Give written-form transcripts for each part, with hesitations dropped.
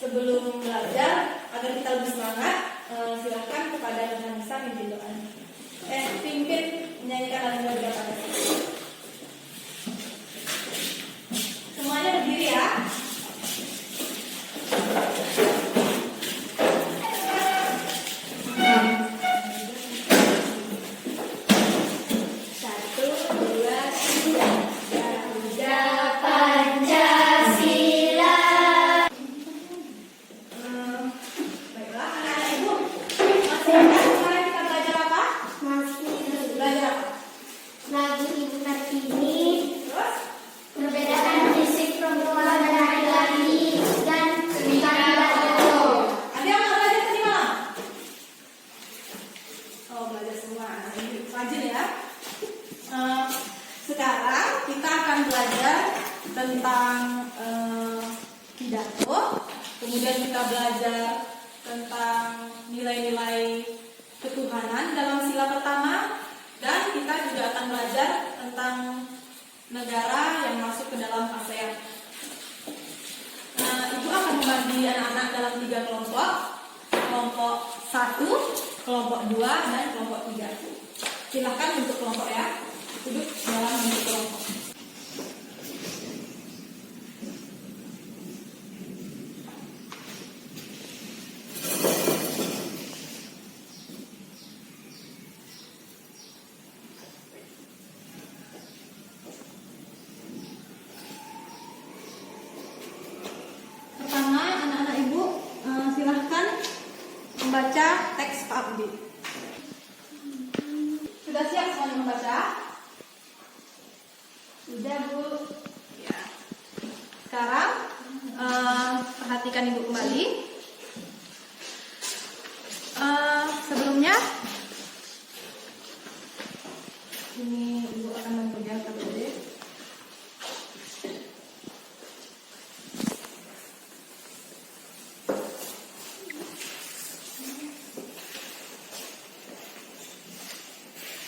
sebelum belajar agar kita lebih semangat, silakan kepada rekan Nisa pimpin doanya. Pimpin menyanyikan lagu belajar pada semuanya berdiri ya. Sekarang kita akan belajar tentang pidato, kemudian kita belajar tentang nilai-nilai ketuhanan dalam sila pertama, dan kita juga akan belajar tentang negara yang masuk ke dalam ASEAN. Ibu akan membagi anak-anak dalam 3 kelompok, kelompok 1, kelompok 2, dan kelompok 3. Silakan untuk kelompok ya. Duduk dalam bentuk kelompok. Pertama, anak-anak ibu silahkan membaca teks Pak Abdi. Sudah siap semuanya membaca? Sudah Bu. Ya. Sekarang perhatikan ibu kembali. Sebelumnya ini ibu akan memperlihatkan dulu.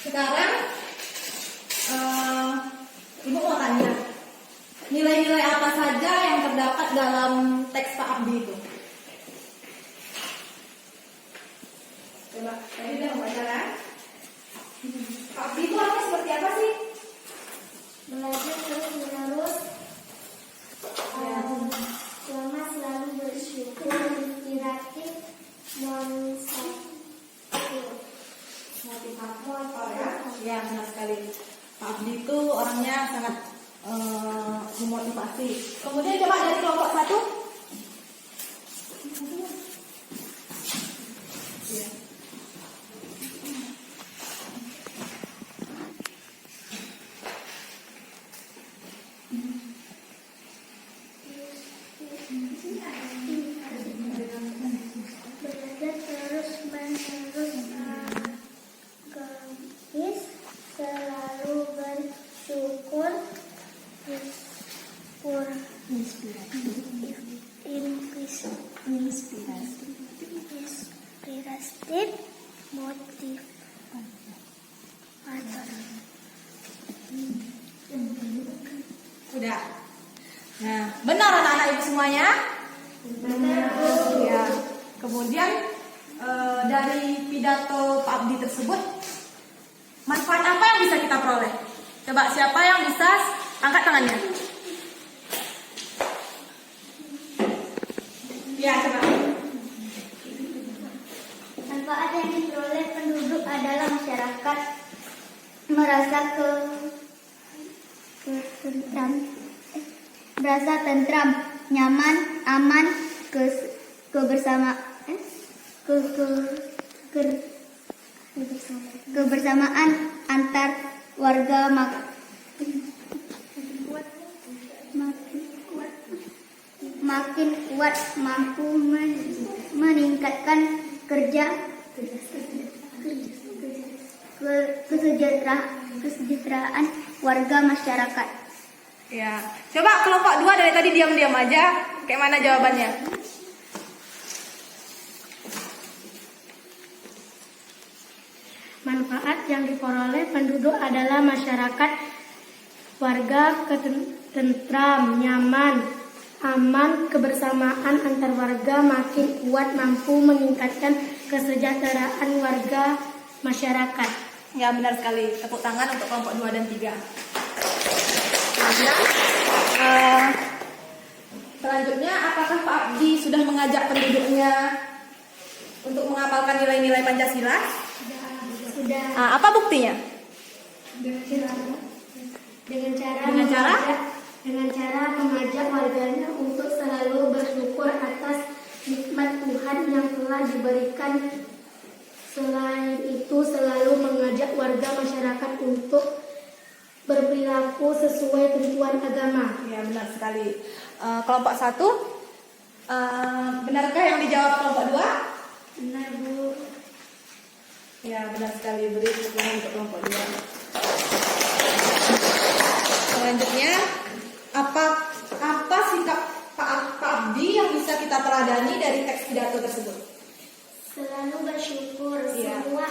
Sekarang ibu mau tanya, nilai-nilai apa saja yang terdapat dalam teks Pak Abdi itu? Coba, tadi udah membaca kan? Pak Abdi itu orangnya seperti apa sih? Belajar terus-menerus, selama selalu bersyukur, inspiratif, motivator ya? Ya, benar sekali. Pak Abdi itu orangnya sangat memotivasi. Kemudian coba dari kelompok 1. Ya. belajar terus-menerus, gelis, selalu bersyukur, inspiratif, motivator. Sudah. Nah, benar anak-anak ibu semuanya? Benar. Ya. Kemudian dari pidato Pak Abdi tersebut, manfaat apa yang bisa kita peroleh? Coba siapa yang bisa angkat tangannya? Ya, coba. Manfaat yang diperoleh penduduk adalah masyarakat merasa tentram, nyaman, aman, kebersamaan antar warga makin kuat, mampu meningkatkan kesejahteraan warga masyarakat. Ya. Coba kelompok 2 dari tadi diam-diam aja. Kayak mana jawabannya? Manfaat yang diperoleh penduduk adalah masyarakat warga tentram, nyaman, aman, kebersamaan antar warga makin kuat, mampu meningkatkan kesejahteraan warga masyarakat. Ya, benar sekali. Tepuk tangan untuk kelompok 2 dan 3. Kemudian, selanjutnya, apakah Pak Abdi sudah mengajak penduduknya untuk menghafalkan nilai-nilai Pancasila? Sudah. Apa buktinya? Dengan cara mengajak warganya untuk selalu bersyukur atas nikmat Tuhan yang telah diberikan. Selain itu, selalu mengajak warga masyarakat untuk berperilaku sesuai tentuan agama. Ya, benar sekali. Kelompok 1, benarkah yang dijawab kelompok 2? Benar, Bu. Ya, benar sekali. Beri tepuk tangan untuk kelompok 2. Selanjutnya, apa sikap Pak Abdi yang bisa kita teladani dari teks pidato tersebut? Selalu bersyukur. Iya. Semua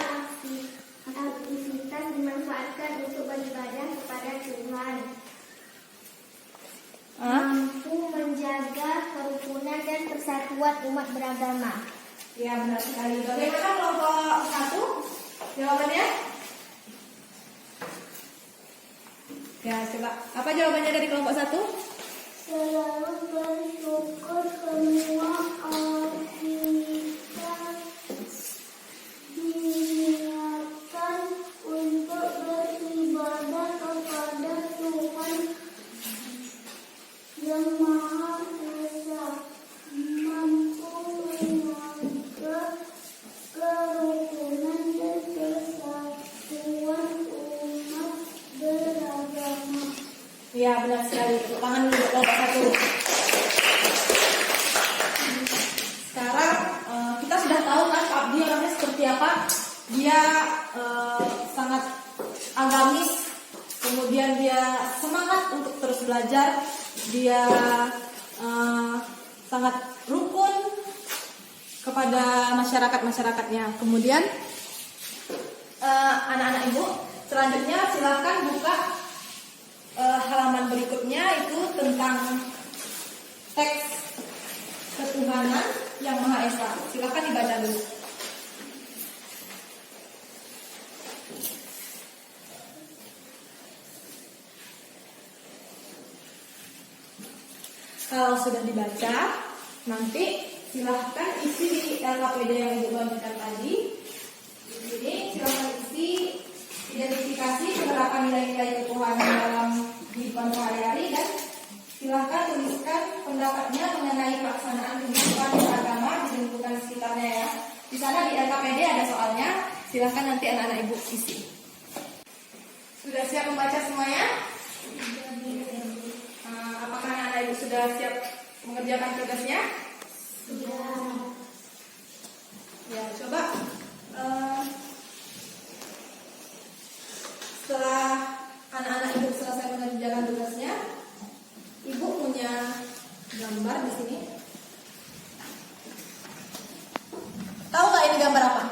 aktivitas dimanfaatkan untuk beribadah kepada Tuhan. Mampu menjaga kerukunan dan persatuan umat beragama. Ya, benar sekali. Bagaimana kelompok 1? Jawabannya? Ya, coba. Apa jawabannya dari kelompok 1? Selalu bersyukur. Semua aktivitas diniatkan untuk beribadah kepada Tuhan yang Maha Esa. Mampu menjaga kerukunan dan persatuan umat beragama. Ya, benar sekali. Tepuk tangan untuk kelompok 1. Sekarang kita sudah tahu kan Pak Abdi orangnya seperti apa. Dia sangat agamis, kemudian dia semangat untuk terus belajar. Dia sangat rukun kepada masyarakatnya. Kemudian anak-anak ibu, selanjutnya silakan buka halaman berikutnya, itu tentang teks ketuhanan yang Maha Esa. Silakan dibaca dulu. Kalau sudah dibaca, nanti silahkan isi di LKPD yang Ibu bagikan tadi. Di sini silahkan isi identifikasi penerapan nilai-nilai ketuhanan dalam kehidupan sehari-hari, dan silahkan tuliskan pendapatnya mengenai pelaksanaan kehidupan beragama di lingkungan sekitarnya ya. Di sana di LKPD ada soalnya, silahkan nanti anak-anak Ibu isi. Sudah siap membaca semuanya? Apakah anak-anak Ibu sudah siap mengerjakan tugasnya? Sudah. Ya, coba setelah anak-anak Ibu selesai mengerjakan tugasnya, Ibu punya gambar di sini. Tahu nggak ini gambar apa?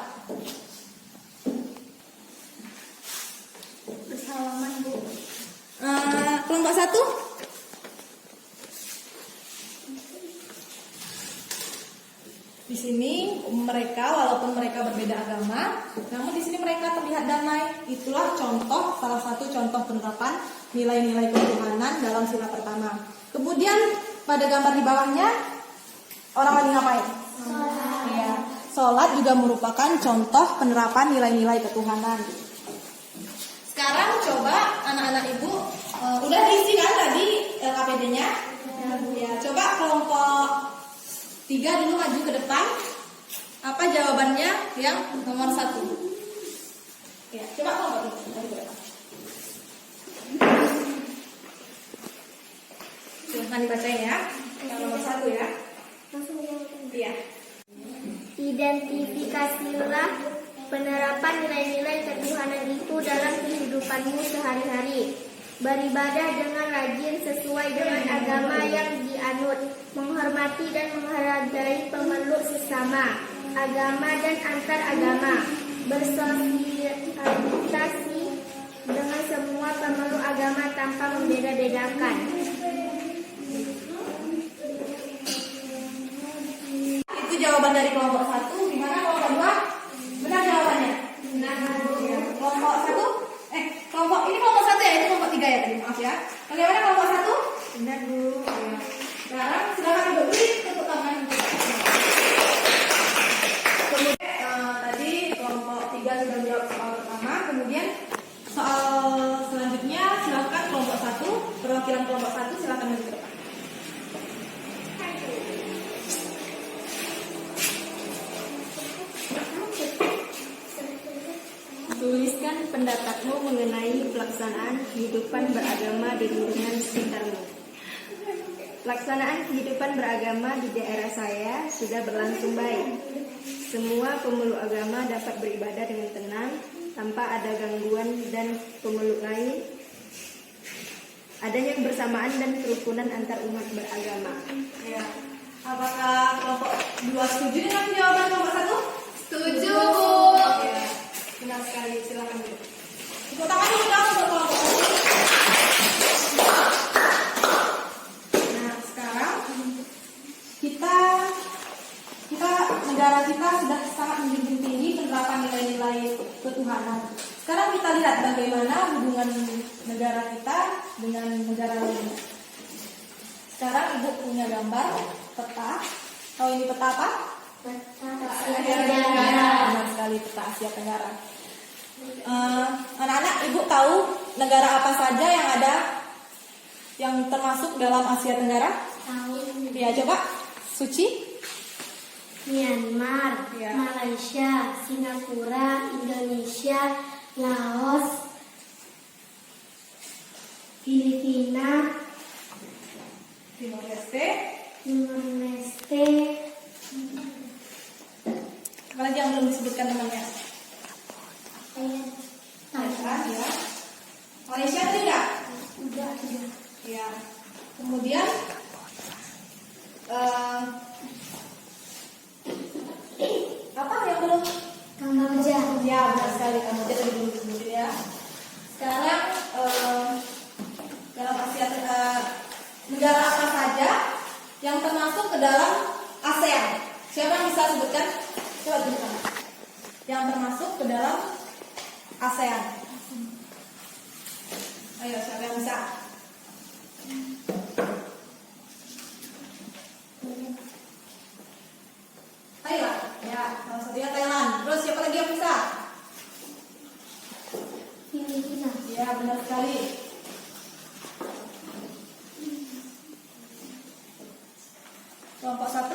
Bersalaman, Bu. Kelompok 1? Di sini mereka, walaupun mereka berbeda agama, namun di sini mereka terlihat damai. Itulah contoh, salah satu contoh penerapan nilai-nilai ketuhanan dalam sila pertama. Kemudian pada gambar di bawahnya, orang lagi ngapain? Sholat. Ya, sholat juga merupakan contoh penerapan nilai-nilai ketuhanan. Sekarang coba anak-anak Ibu, udah diisi kan tadi LKPD-nya? Ya, coba kelompok 3 dulu maju ke depan. Apa jawabannya yang nomor 1? Ya, coba kelompok 3 maju ke depan. Silahkan dibacain ya. Yang nomor 1 ya. Langsung dilakukan. Iya. Identifikasilah penerapan nilai-nilai ketuhanan itu dalam kehidupanmu sehari-hari. Beribadah dengan rajin sesuai dengan agama yang dianut, menghormati dan menghargai pemeluk sesama, agama dan antar agama, bersosialisasi dengan semua pemeluk agama tanpa membeda-bedakan. itu jawaban dari kelompok 1. Gimana kelompok 2? Benar jawabannya? Benar. Ya. Kelompok 1? Kelompok ini kelompok 1 ya, itu kelompok 3 ya tadi, maaf ya. Bagaimana kelompok 1? Benar, Bu. Ya. Sekarang silakan Ibu beri tepuk tangan untuk kemudian tadi kelompok 3 sudah menjawab soal pertama, kemudian soal selanjutnya silakan kelompok 1, perwakilan kelompok 1 silakan maju ke depan. Tuliskan pendapatmu mengenai pelaksanaan kehidupan beragama di lingkungan sekitarmu. Pelaksanaan kehidupan beragama di daerah saya sudah berlangsung baik. Semua pemeluk agama dapat beribadah dengan tenang, tanpa ada gangguan dan pemeluk lain. Adanya kebersamaan dan kerukunan antar umat beragama. Ya. Apakah kelompok 2 setuju dengan jawaban kelompok 1? Setuju, Bu. Ya. Benar sekali, silakan Bu. Tepuk tangan dulu dong untuk kelompok 1. Nah, sekarang negara kita sudah sangat menjunjung tinggi penerapan nilai-nilai ketuhanan. Sekarang kita lihat bagaimana hubungan negara kita dengan negara lain. Sekarang Ibu punya gambar peta. Tahu ini peta apa? Peta Asia Tenggara. Benar sekali, peta Asia Tenggara. Anak-anak, Ibu tahu negara apa saja yang ada yang termasuk dalam Asia Tenggara? Tahu. Ya, coba. Suci. Myanmar, Ya. Malaysia, Singapura, Indonesia, Laos, Filipina, Timor Leste. Timor Leste, Apalagi yang belum disebutkan temannya? Thailand. Ya. Malaysia tidak? Udah. Ya. Kemudian apa yang belum? Kamboja. Ya, benar sekali, Kamboja tadi belum disebutin ya. Sekarang dalam Asia Tenggara, negara apa saja yang termasuk ke dalam ASEAN? Siapa yang bisa sebutkan? Coba tunjukkan. Yang termasuk ke dalam ASEAN. Ayo, siapa yang bisa? Thailand. Ya, salah satunya Thailand. Terus siapa lagi yang bisa? Filipina. Ya, benar sekali. Kelompok 1.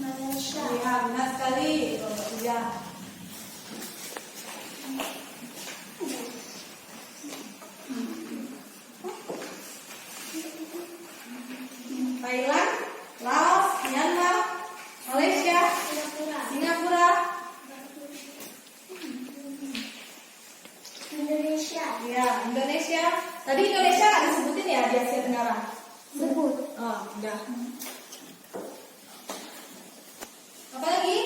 Malaysia. Ya, benar sekali. Kelompok 3. Thailand, Laos, Myanmar, Malaysia, Singapura, Indonesia. ya, Indonesia. Tadi Indonesia nggak disebutin ya di Asia Tenggara. Sebut. Oh, udah. Apa lagi?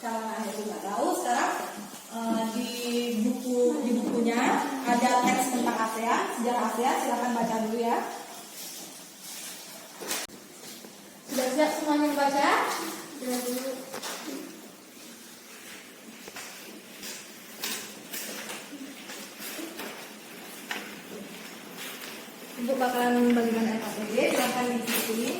Kalau Anda juga tahu sekarang di bukunya ada teks tentang ASEAN, sejarah ASEAN, silakan baca dulu ya. Sudah siap semuanya membaca? Ibu bakalan bagikan LKPD, silakan di sini.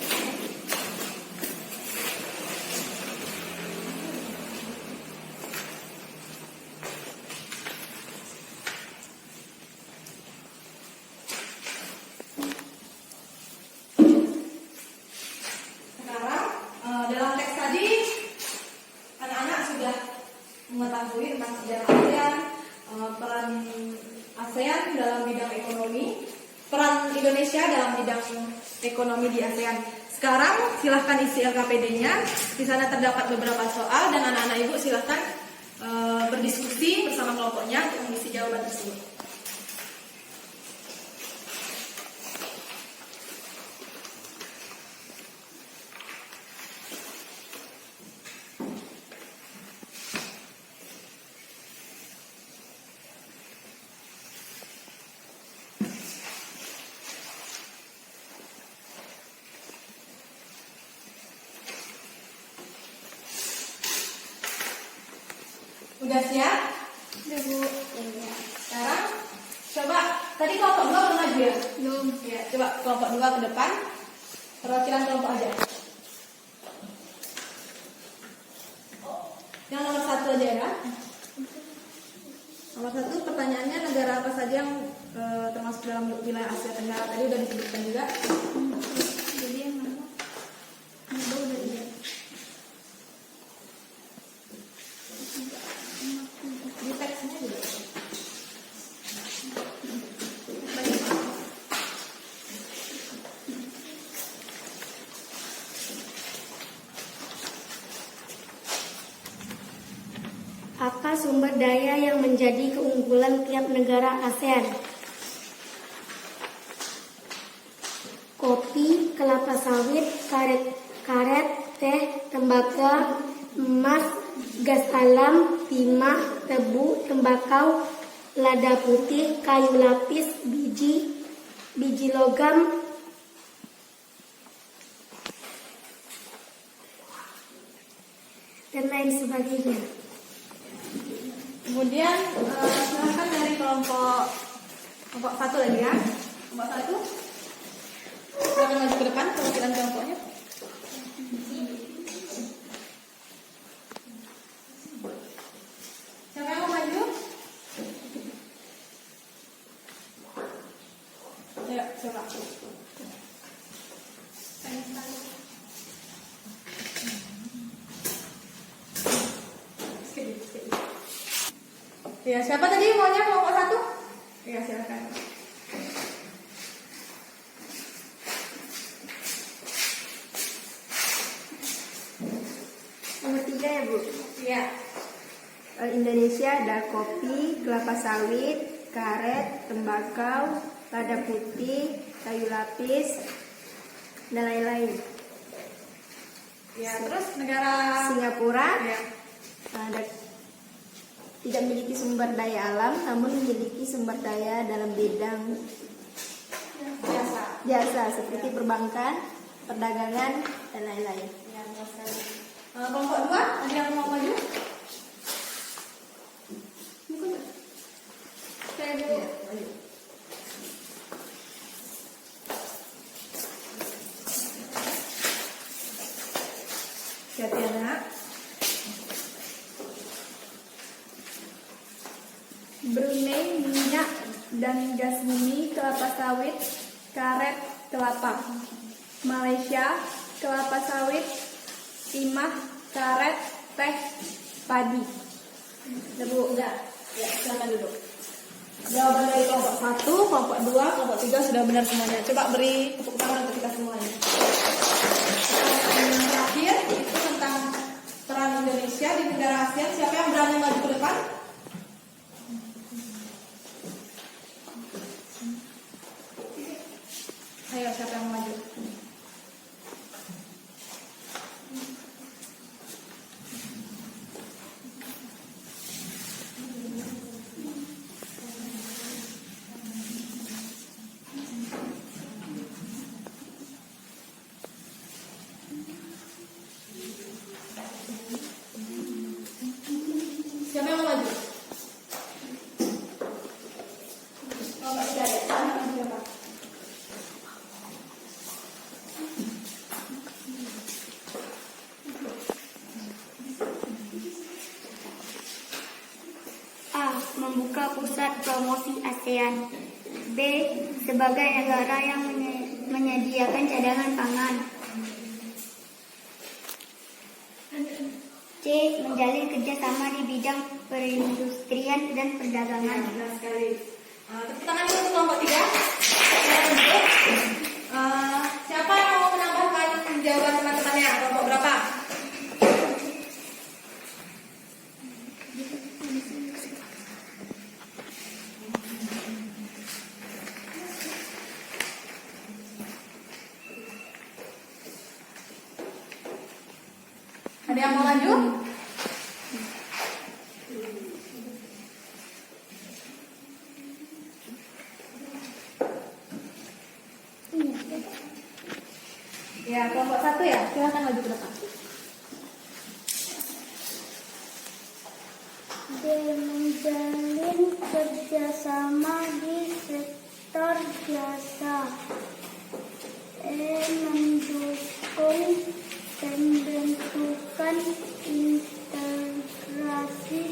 Sekarang dalam teks tadi anak-anak sudah mengetahui tentang sejarah ASEAN, peran ASEAN dalam bidang ekonomi, peran Indonesia dalam bidang ekonomi di ASEAN. Sekarang silahkan isi LKPD-nya. Di sana terdapat beberapa soal dan anak-anak ibu silahkan berdiskusi bersama kelompoknya untuk mengisi jawaban tersebut. Udah siap? Udah Bu. Sekarang coba, tadi kelompok 2 belum maju ya? Belum. Ya, coba kelompok 2 ke depan. Perwakilan kelompok aja. Yang nomor 1 aja ya. Nomor 1 pertanyaannya, negara apa saja yang termasuk dalam wilayah Asia Tenggara? Tadi udah disebutkan juga. Jadi yang mana? Yang udah lihat. Di teksnya juga. Apa sumber daya yang menjadi keunggulan tiap negara ASEAN? Kopi, kelapa sawit, karet, teh, tembakau, emas, gas alam, timah, tebu, tembakau, lada putih, kayu lapis, biji logam, dan lain sebagainya. Kemudian silahkan dari kelompok 1 lagi ya. Kelompok 1. Silakan maju ke depan perwakilan kelompoknya. Siapa yang mau maju? Ayo, coba. Ya, siapa tadi maunya kelompok 1? Ya, silakan. Nomor 3 ya Bu. Iya. Indonesia ada kopi, kelapa sawit, karet, tembakau, lada putih, kayu lapis, dan lain-lain. Ya, terus negara Singapura ya. tidak memiliki sumber daya alam, namun memiliki sumber daya dalam bidang Biasa. jasa seperti perbankan, perdagangan, dan lain-lain. Ya, benar sekali. Kelompok 2, ada yang mau maju? Saya Bu. Siap ya, Nak? Brunei minyak dan gas bumi, kelapa sawit, karet, kelapa. Malaysia kelapa sawit, timah, karet, teh, padi. Udah Bu, udah. Ya, silakan duduk. Jawaban dari kelompok 1, kelompok 2, kelompok 3 sudah benar semuanya. Coba beri tepuk tangan untuk kita semuanya. Yang terakhir itu tentang peran Indonesia di negara ASEAN. Siapa yang berani maju ke depan? Ayo, siapa yang mau maju? Siapa yang mau maju? Oh, Mbak Ida ya. Siapa? A. Membuka pusat promosi ASEAN. B. Sebagai negara yang menyediakan cadangan pangan. C. Menjalin kerjasama di bidang perindustrian dan perdagangan. Benar sekali. Tepuk tangan dulu untuk kelompok 3. Silakan duduk. Siapa yang mau menambahkan jawaban teman-temannya? Kelompok berapa? Ada yang mau maju? Ya, kelompok 1 ya. Silakan maju ke depan. menjalin kerjasama di sektor jasa. Mendukung pembentukan integrasi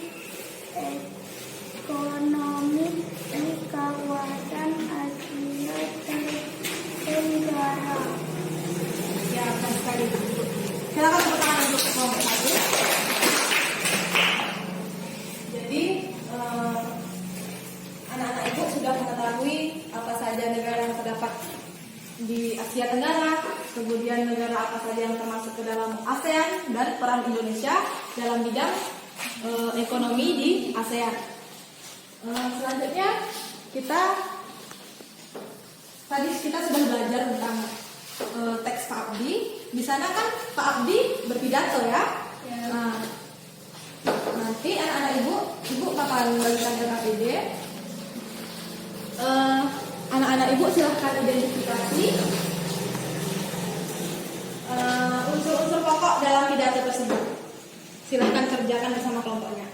ekonomi di kawasan Asia Tenggara. Ya, benar sekali. Silakan tepuk tangan untuk kelompok 1. Jadi, anak-anak ibu sudah mengetahui apa saja negara yang terdapat di Asia Tenggara, kemudian negara apa saja yang termasuk ke dalam ASEAN, dan peran Indonesia dalam bidang ekonomi di ASEAN. Selanjutnya tadi kita sudah belajar tentang teks Pak Abdi. Di sana kan Pak Abdi berpidato ya. Nah, nanti anak-anak ibu bakalan bagikan ke KPD. Anak-anak ibu silahkan identifikasi unsur-unsur pokok dalam pidato tersebut. Silahkan kerjakan bersama kelompoknya.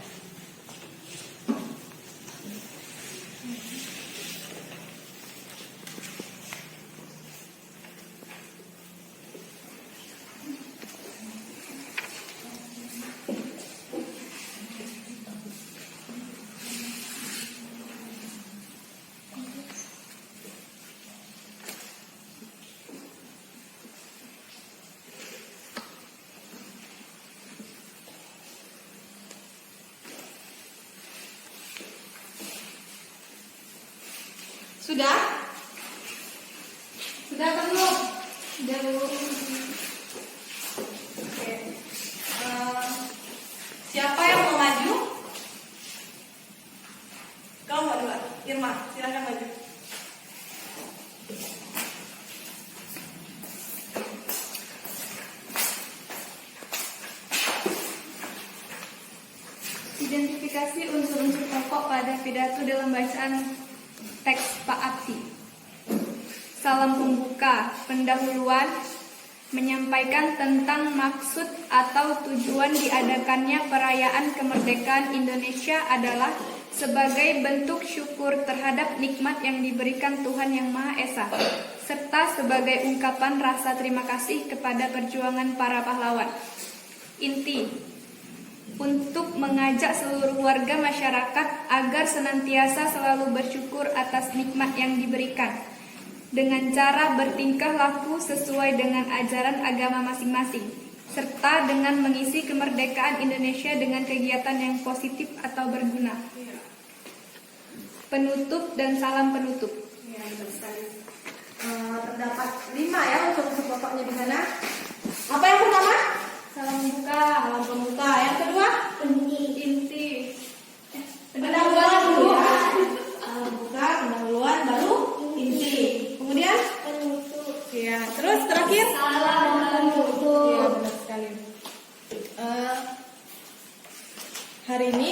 Sudah? Sudah atau belum? Sudah belum. Oke. Siapa yang mau maju? Kau mau dulu? Irma, silakan maju. Identifikasi unsur-unsur pokok pada pidato dalam bacaan teks Pak Abdi. Salam pembuka, pendahuluan, menyampaikan tentang maksud atau tujuan diadakannya perayaan kemerdekaan Indonesia adalah sebagai bentuk syukur terhadap nikmat yang diberikan Tuhan Yang Maha Esa, serta sebagai ungkapan rasa terima kasih kepada perjuangan para pahlawan. Inti untuk mengajak seluruh warga masyarakat agar senantiasa selalu bersyukur atas nikmat yang diberikan dengan cara bertingkah laku sesuai dengan ajaran agama masing-masing, serta dengan mengisi kemerdekaan Indonesia dengan kegiatan yang positif atau berguna. Penutup dan salam penutup. Ya, betul sekali. Terdapat 5 ya unsur-unsur pokoknya di sana. Apa yang pertama? Salam pembuka. Salam pembuka. Yang kedua? Inti. Pendahuluan dulu ya. Salam pembuka, pendahuluan, baru inti. Kemudian? Penutup. Ya, terus terakhir? Salam penutup. Ya, benar sekali. Hari ini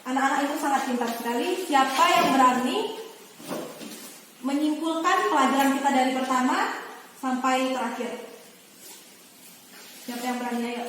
anak-anak itu sangat pintar sekali. Siapa yang berani menyimpulkan pelajaran kita dari pertama sampai terakhir? Siapa yang berani? Ayo.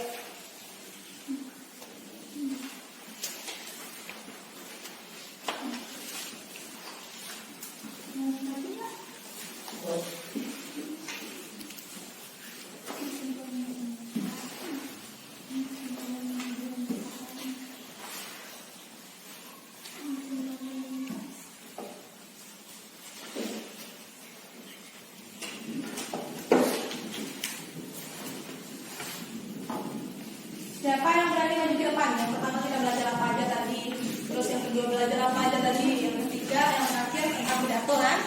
Siapa yang berani maju ke depan? Yang pertama kita belajar apa aja tadi, terus yang kedua belajar apa aja tadi, yang ketiga, yang terakhir tentang pidato kan?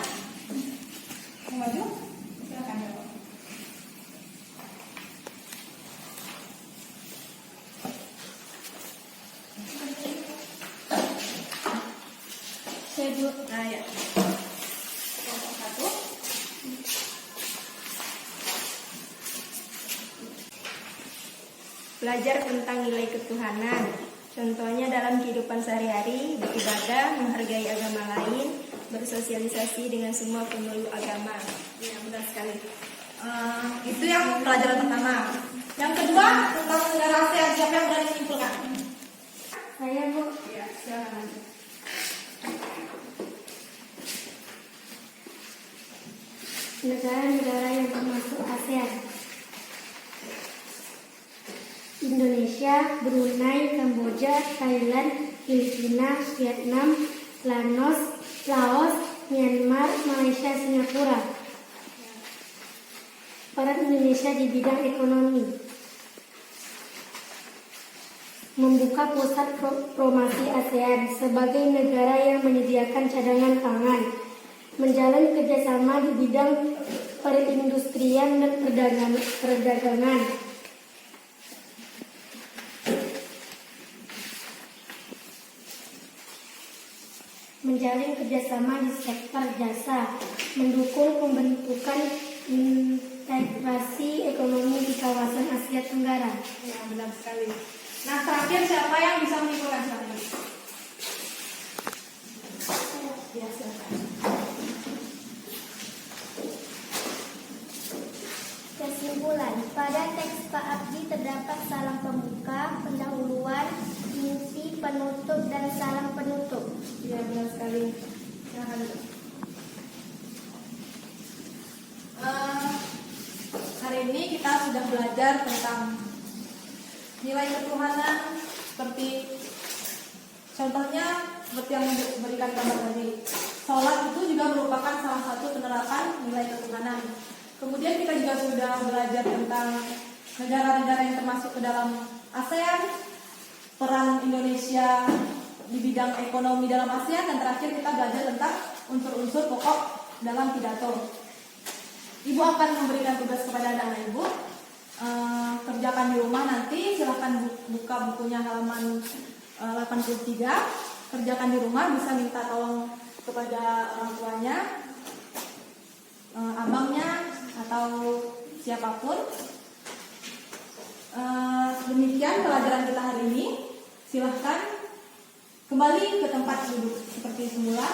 Mau maju? Silakan ya. Saya dulu. Nah ya. Kelompok 1. Belajar tentang nilai ketuhanan. Contohnya dalam kehidupan sehari-hari, beribadah, menghargai agama lain, bersosialisasi dengan semua pemeluk agama. Ya, benar sekali. Itu yang pelajaran pertama. Yang kedua tentang negara ASEAN. Siapa yang berani menyimpulkan? Saya, Bu. Ya, silakan. Negara-negara yang termasuk ASEAN: Indonesia, Brunei, Kamboja, Thailand, Filipina, Vietnam, Laos, Myanmar, Malaysia, Singapura. Peran Indonesia di bidang ekonomi: membuka pusat promosi ASEAN sebagai negara yang menyediakan cadangan pangan, menjalin kerjasama di bidang perindustrian dan perdagangan, menjalin kerjasama di sektor jasa, mendukung pembentukan integrasi ekonomi di kawasan Asia Tenggara. Ya, benar sekali. Nah, terakhir siapa yang bisa menyimpulkan silakan? Ya, silakan. Kesimpulan, pada teks Pak Abdi terdapat salam pembuka, pendahuluan, inti, penutup, dan salam penutup. Ya, benar sekali. Silakan. Hari ini kita sudah belajar tentang nilai ketuhanan, seperti contohnya seperti yang diberikan gambar tadi. Sholat itu juga merupakan salah satu penerapan nilai ketuhanan. Kemudian kita juga sudah belajar tentang negara-negara yang termasuk ke dalam ASEAN, peran Indonesia di bidang ekonomi dalam ASEAN, dan terakhir kita belajar tentang unsur-unsur pokok dalam pidato. Ibu akan memberikan tugas kepada anak ibu, kerjakan di rumah nanti, silahkan buka bukunya halaman 83, kerjakan di rumah, bisa minta tolong kepada orang tuanya, abangnya, atau siapapun. Demikian pelajaran kita hari ini. Silahkan kembali ke tempat duduk seperti semula.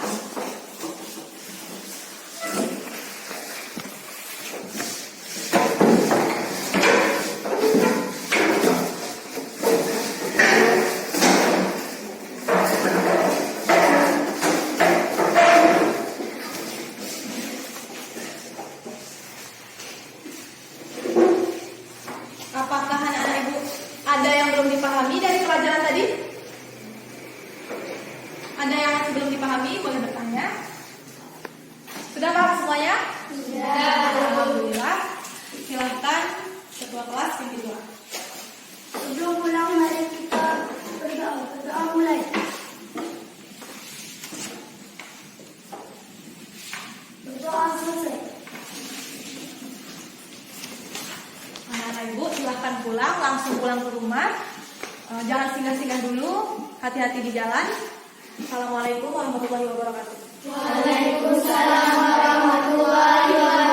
Apakah anak-anak ibu ada yang belum dipahami dari pelajaran tadi? Ada yang masih belum dipahami? Boleh bertanya. Sudah paham semuanya? Sudah. Alhamdulillah. Silahkan ketua kelas pimpin doa. Sebelum pulang, mari kita berdoa. Berdoa mulai. Berdoa selesai. Anak-anak ibu silahkan pulang, langsung pulang ke rumah. Jangan singgah-singgah dulu. Hati-hati di jalan. Assalamualaikum warahmatullahi wabarakatuh. Waalaikumsalam warahmatullahi wabarakatuh.